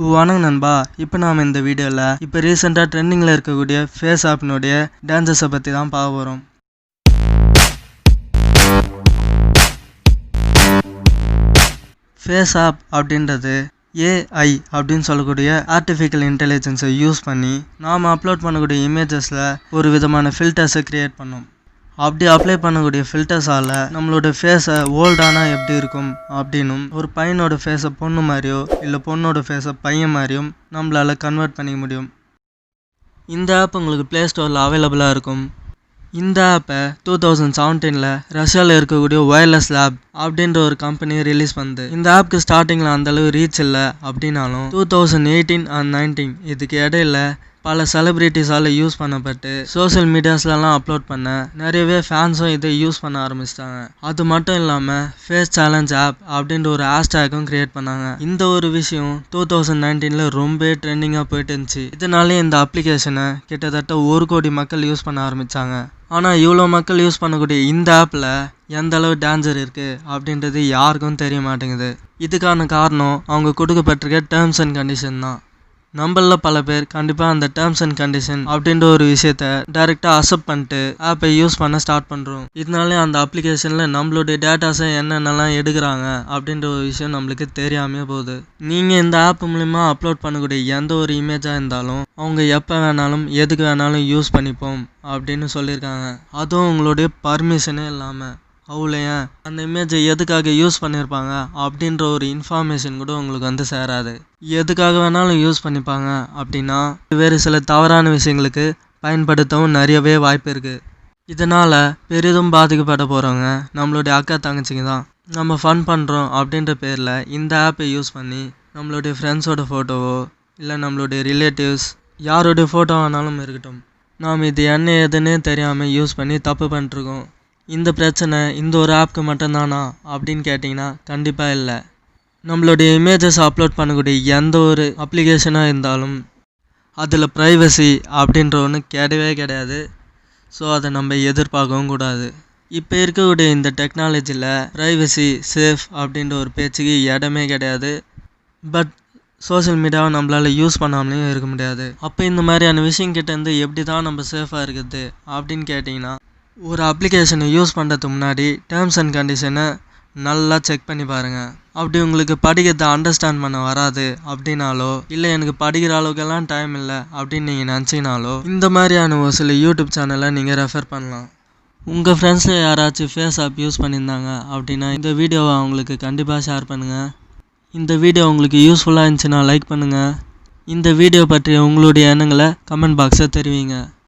வணக்கம் நண்பா. இப்போ நாம் இந்த வீடியோவில் இப்போ ரீசெண்டாக ட்ரெண்டிங்கில் இருக்கக்கூடிய ஃபேஸ் ஆப்னுடைய டான்சஸை பற்றி தான் பார்க்க போகிறோம். ஃபேஸ் ஆப் அப்படின்றது ஏஐ அப்படின்னு சொல்லக்கூடிய ஆர்டிஃபிஷியல் இன்டெலிஜென்ஸை யூஸ் பண்ணி நாம் அப்லோட் பண்ணக்கூடிய இமேஜஸில் ஒரு விதமான ஃபில்டர்ஸை க்ரியேட் பண்ணோம். அப்படி அப்ளை பண்ணக்கூடிய ஃபில்டர்ஸால் நம்மளோட ஃபேஸை ஓல்டானா எப்படி இருக்கும் அப்படின்னும், ஒரு பையனோட ஃபேஸை பொண்ணு மாதிரியோ இல்லை பொண்ணோட ஃபேஸை பையன் மாதிரியும் நம்மளால் கன்வெர்ட் பண்ணிக்க முடியும். இந்த ஆப் உங்களுக்கு ப்ளே ஸ்டோரில் அவைலபிளாக இருக்கும். இந்த ஆப்பை 2017 ரஷ்யாவில் இருக்கக்கூடிய ஒயர்லெஸ் லேப் அப்படின்ற ஒரு கம்பெனி ரிலீஸ் பண்ணுது. இந்த ஆப்புக்கு ஸ்டார்டிங்கில் அந்தளவு ரீச் இல்லை அப்படின்னாலும் 2018 and 19 இதுக்கு இடையில பல செலிப்ரிட்டிஸால் யூஸ் பண்ணப்பட்டு சோஷியல் மீடியாஸ்லாம் அப்லோட் பண்ண நிறையவே ஃபேன்ஸும் இதை யூஸ் பண்ண ஆரம்பிச்சிட்டாங்க. அது மட்டும் இல்லாமல் ஃபேஸ் சேலஞ்ச் ஆப் அப்படின்ற ஒரு ஹேஷ்டேக்கும் க்ரியேட் பண்ணாங்க. இந்த ஒரு விஷயம் 2019 ரொம்ப ட்ரெண்டிங்காக போயிட்டு இருந்துச்சு. இதனாலே இந்த அப்ளிகேஷனை கிட்டத்தட்ட 1 கோடி மக்கள் யூஸ் பண்ண ஆரம்பித்தாங்க. ஆனால் இவ்வளோ மக்கள் யூஸ் பண்ணக்கூடிய இந்த ஆப்பில் எந்த அளவு டேஞ்சர் இருக்குது அப்படின்றது யாருக்கும் தெரிய மாட்டேங்குது. இதுக்கான காரணம் அவங்க கொடுக்கப்பட்டிருக்க டேர்ம்ஸ் அண்ட் கண்டிஷன் தான். நம்மள பல பேர் கண்டிப்பாக அந்த டேர்ம்ஸ் அண்ட் கண்டிஷன் அப்படின்ற ஒரு விஷயத்த டைரெக்டாக அக்செப்ட் பண்ணிட்டு ஆப்பை யூஸ் பண்ண ஸ்டார்ட் பண்ணுறோம். இதனாலே அந்த அப்ளிகேஷனில் நம்மளுடைய டேட்டாஸை என்னென்னலாம் எடுக்கிறாங்க அப்படின்ற ஒரு விஷயம் நம்மளுக்கு தெரியாமே போகுது. நீங்கள் இந்த ஆப் மூலிமா அப்லோட் பண்ணக்கூடிய எந்த ஒரு இமேஜாக இருந்தாலும் அவங்க எப்போ வேணாலும் எதுக்கு வேணாலும் யூஸ் பண்ணிப்போம் அப்படின்னு சொல்லியிருக்காங்க. அதுவும் உங்களுடைய பர்மிஷனே இல்லாமல். அவ்வளோயேன் அந்த இமேஜை எதுக்காக யூஸ் பண்ணியிருப்பாங்க அப்படின்ற ஒரு இன்ஃபர்மேஷன் கூட உங்களுக்கு சேராது. எதுக்காக வேணாலும் யூஸ் பண்ணிப்பாங்க அப்படின்னா வேறு சில தவறான விஷயங்களுக்கு பயன்படுத்தவும் நிறையவே வாய்ப்பு இருக்குது. இதனால் பெரிதும் பாதிக்கப்பட போகிறவங்க நம்மளுடைய அக்கா தங்கச்சிங்க தான். நம்ம ஃபன் பண்ணுறோம் அப்படின்ற பேரில் இந்த ஆப்பை யூஸ் பண்ணி நம்மளுடைய ஃப்ரெண்ட்ஸோட ஃபோட்டோவோ இல்லை நம்மளுடைய ரிலேட்டிவ்ஸ் யாரோடைய ஃபோட்டோ வேணாலும் இருக்கட்டும், நாம் இது என்ன ஏதுன்னே தெரியாமல் யூஸ் பண்ணி தப்பு பண்ணிட்டுருக்கோம். இந்த பிரச்சனை இந்த ஒரு ஆப்புக்கு மட்டும்தானா அப்படின்னு கேட்டிங்கன்னா கண்டிப்பாக இல்லை. நம்மளுடைய இமேஜஸ் அப்லோட் பண்ணக்கூடிய எந்த ஒரு அப்ளிகேஷனாக இருந்தாலும் அதில் ப்ரைவசி அப்படின்ற ஒன்று கிடையாது. ஸோ அதை நம்ம எதிர்பார்க்கவும் கூடாது. இப்போ இருக்கக்கூடிய இந்த டெக்னாலஜியில் ப்ரைவசி சேஃப் அப்படின்ற ஒரு பேச்சுக்கு இடமே கிடையாது. பட் சோஷியல் மீடியாவை நம்மளால் யூஸ் பண்ணாமலேயும் இருக்க முடியாது. அப்போ இந்த மாதிரியான விஷயம் கிட்டேருந்து எப்படி தான் நம்ம சேஃபாக இருக்குது அப்படின்னு கேட்டிங்கன்னா, ஒரு அப்ளிகேஷனை யூஸ் பண்ணுறதுக்கு முன்னாடி டேர்ம்ஸ் அண்ட் கண்டிஷனை நல்லா செக் பண்ணி பாருங்கள். அப்படி உங்களுக்கு படிக்கிறத அண்டர்ஸ்டாண்ட் பண்ண வராது அப்படின்னாலோ இல்லை எனக்கு படிக்கிற அளவுக்கெல்லாம் டைம் இல்லை அப்படின்னு நீங்கள் நினச்சிங்கனாலோ இந்த மாதிரியான ஒரு சில யூடியூப் சேனலை நீங்கள் ரெஃபர் பண்ணலாம். உங்கள் ஃப்ரெண்ட்ஸில் யாராச்சும் ஃபேஸ் ஆப் யூஸ் பண்ணியிருந்தாங்க அப்படின்னா இந்த வீடியோவை அவங்களுக்கு கண்டிப்பாக ஷேர் பண்ணுங்கள். இந்த வீடியோ உங்களுக்கு யூஸ்ஃபுல்லாக இருந்துச்சுன்னா லைக் பண்ணுங்கள். இந்த வீடியோ பற்றிய உங்களுடைய எண்ணங்களை கமெண்ட் பாக்ஸில் தெரிவிங்க.